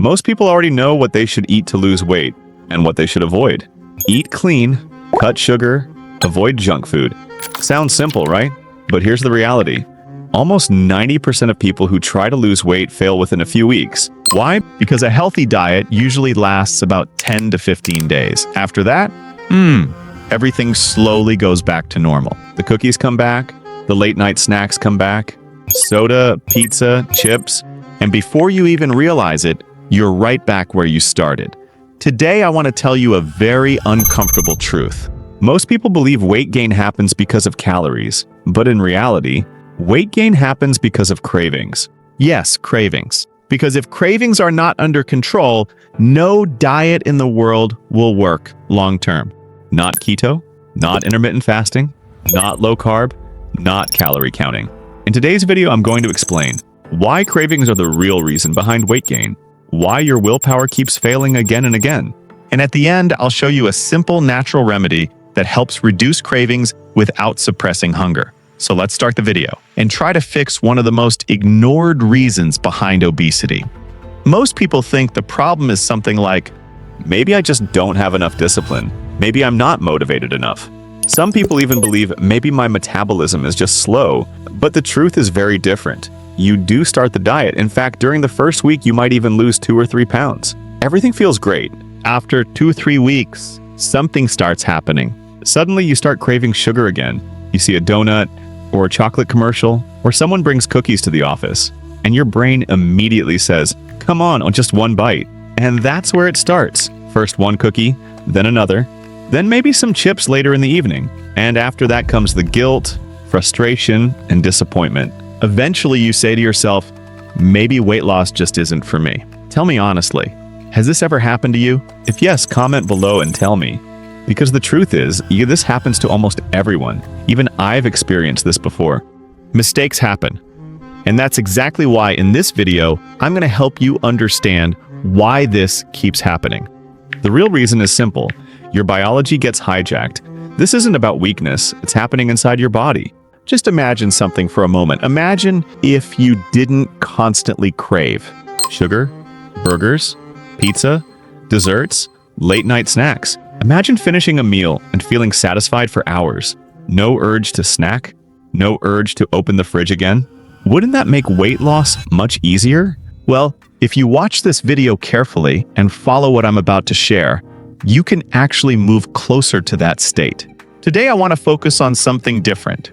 Most people already know what they should eat to lose weight and what they should avoid. Eat clean, cut sugar, avoid junk food. Sounds simple, right? But here's the reality. Almost 90% of people who try to lose weight fail within a few weeks. Why? Because a healthy diet usually lasts about 10 to 15 days. After that, everything slowly goes back to normal. The cookies come back, the late night snacks come back, soda, pizza, chips, and before you even realize it, you're right back where you started. Today, I want to tell you a very uncomfortable truth. Most people believe weight gain happens because of calories, but in reality, weight gain happens because of cravings. Yes, cravings. Because if cravings are not under control, no diet in the world will work long term. Not keto, not intermittent fasting, not low carb, not calorie counting. In today's video, I'm going to explain why cravings are the real reason behind weight gain, why your willpower keeps failing again and again. And at the end, I'll show you a simple natural remedy that helps reduce cravings without suppressing hunger. So let's start the video and try to fix one of the most ignored reasons behind obesity. Most people think the problem is something like, maybe I just don't have enough discipline. Maybe I'm not motivated enough. Some people even believe maybe my metabolism is just slow, but the truth is very different. You do start the diet. In fact, during the first week, you might even lose 2 or 3 pounds. Everything feels great. After 2-3 weeks, something starts happening. Suddenly, you start craving sugar again. You see a donut, or a chocolate commercial, or someone brings cookies to the office, and your brain immediately says, come on just one bite. And that's where it starts. First one cookie, then another, then maybe some chips later in the evening. And after that comes the guilt, frustration, and disappointment. Eventually you say to yourself, maybe weight loss just isn't for me. Tell me honestly, has this ever happened to you? If yes, comment below and tell me. Because the truth is, this happens to almost everyone. Even I've experienced this before. Mistakes happen. And that's exactly why in this video, I'm going to help you understand why this keeps happening. The real reason is simple. Your biology gets hijacked. This isn't about weakness. It's happening inside your body. Just imagine something for a moment. Imagine if you didn't constantly crave sugar, burgers, pizza, desserts, late night snacks. Imagine finishing a meal and feeling satisfied for hours. No urge to snack, no urge to open the fridge again. Wouldn't that make weight loss much easier? Well, if you watch this video carefully and follow what I'm about to share, you can actually move closer to that state. Today, I want to focus on something different.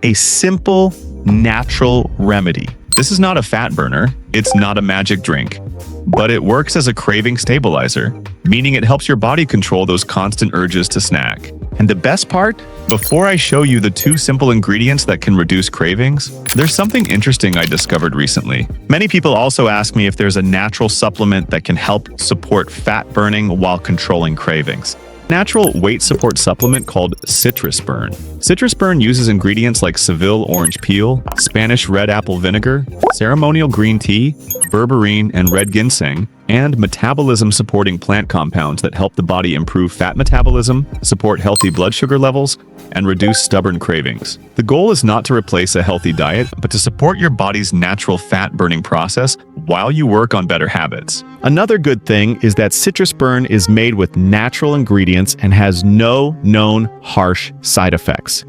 A simple, natural remedy. This is not a fat burner. It's not a magic drink. But it works as a craving stabilizer, meaning it helps your body control those constant urges to snack. And the best part? Before I show you the 2 simple ingredients that can reduce cravings, there's something interesting I discovered recently. Many people also ask me if there's a natural supplement that can help support fat burning while controlling cravings. Natural weight support supplement called Citrus Burn. Citrus Burn uses ingredients like Seville orange peel, Spanish red apple vinegar, ceremonial green tea, berberine and red ginseng, and metabolism-supporting plant compounds that help the body improve fat metabolism, support healthy blood sugar levels, and reduce stubborn cravings. The goal is not to replace a healthy diet, but to support your body's natural fat-burning process while you work on better habits. Another good thing is that Citrus Burn is made with natural ingredients and has no known harsh side effects.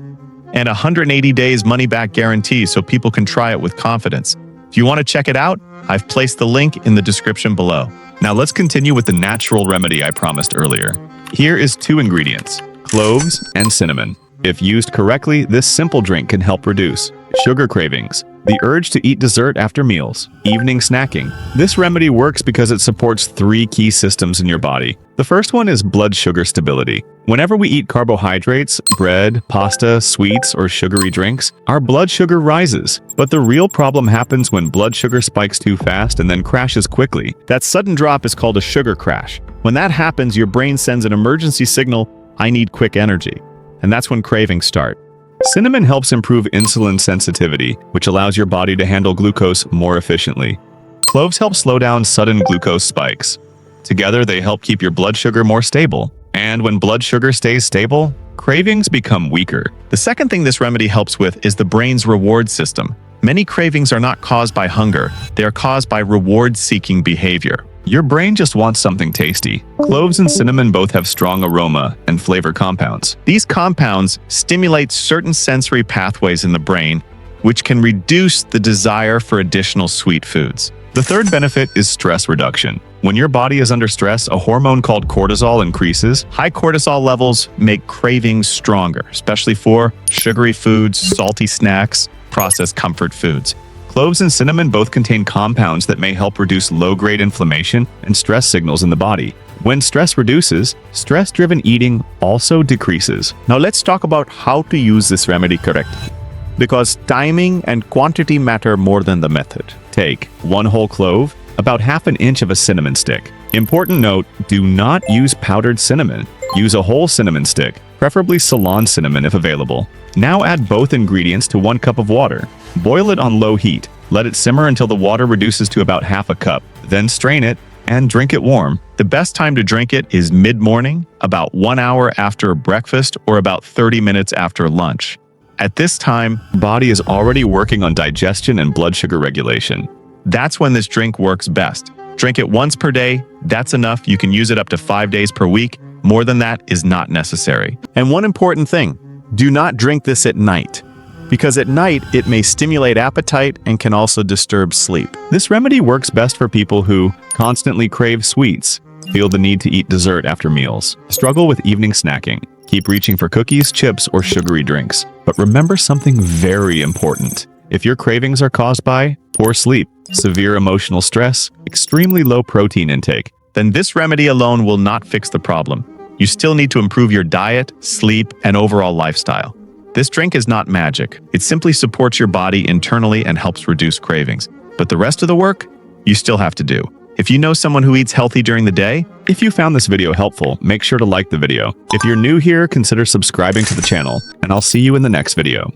And 180 days money-back guarantee so people can try it with confidence. If you want to check it out, I've placed the link in the description below. Now let's continue with the natural remedy I promised earlier. Here is 2 ingredients, cloves and cinnamon. If used correctly, this simple drink can help reduce sugar cravings, the urge to eat dessert after meals, evening snacking. This remedy works because it supports 3 key systems in your body. The first one is blood sugar stability. Whenever we eat carbohydrates, bread, pasta, sweets, or sugary drinks, our blood sugar rises. But the real problem happens when blood sugar spikes too fast and then crashes quickly. That sudden drop is called a sugar crash. When that happens, your brain sends an emergency signal, I need quick energy. And that's when cravings start. Cinnamon helps improve insulin sensitivity, which allows your body to handle glucose more efficiently. Cloves help slow down sudden glucose spikes. Together, they help keep your blood sugar more stable. And when blood sugar stays stable, cravings become weaker. The second thing this remedy helps with is the brain's reward system. Many cravings are not caused by hunger, they are caused by reward-seeking behavior. Your brain just wants something tasty. Cloves and cinnamon both have strong aroma and flavor compounds. These compounds stimulate certain sensory pathways in the brain, which can reduce the desire for additional sweet foods. The third benefit is stress reduction. When your body is under stress, a hormone called cortisol increases. High cortisol levels make cravings stronger, especially for sugary foods, salty snacks, processed comfort foods. Cloves and cinnamon both contain compounds that may help reduce low-grade inflammation and stress signals in the body. When stress reduces, stress-driven eating also decreases. Now let's talk about how to use this remedy correctly, because timing and quantity matter more than the method. Take 1 whole clove, about ½ an inch of a cinnamon stick. Important note, do not use powdered cinnamon. Use a whole cinnamon stick, preferably Ceylon cinnamon if available. Now add both ingredients to 1 cup of water. Boil it on low heat. Let it simmer until the water reduces to about ½ a cup. Then strain it and drink it warm. The best time to drink it is mid-morning, about 1 hour after breakfast, or about 30 minutes after lunch. At this time, body is already working on digestion and blood sugar regulation. That's when this drink works best. Drink it once per day. That's enough. You can use it up to 5 days per week. More than that is not necessary. And one important thing, do not drink this at night, because at night it may stimulate appetite and can also disturb sleep. This remedy works best for people who constantly crave sweets, feel the need to eat dessert after meals, struggle with evening snacking, keep reaching for cookies, chips, or sugary drinks. But remember something very important. If your cravings are caused by poor sleep, severe emotional stress, extremely low protein intake, then this remedy alone will not fix the problem. You still need to improve your diet, sleep, and overall lifestyle. This drink is not magic. It simply supports your body internally and helps reduce cravings. But the rest of the work, you still have to do. If you know someone who eats healthy during the day, if you found this video helpful, make sure to like the video. If you're new here, consider subscribing to the channel, and I'll see you in the next video.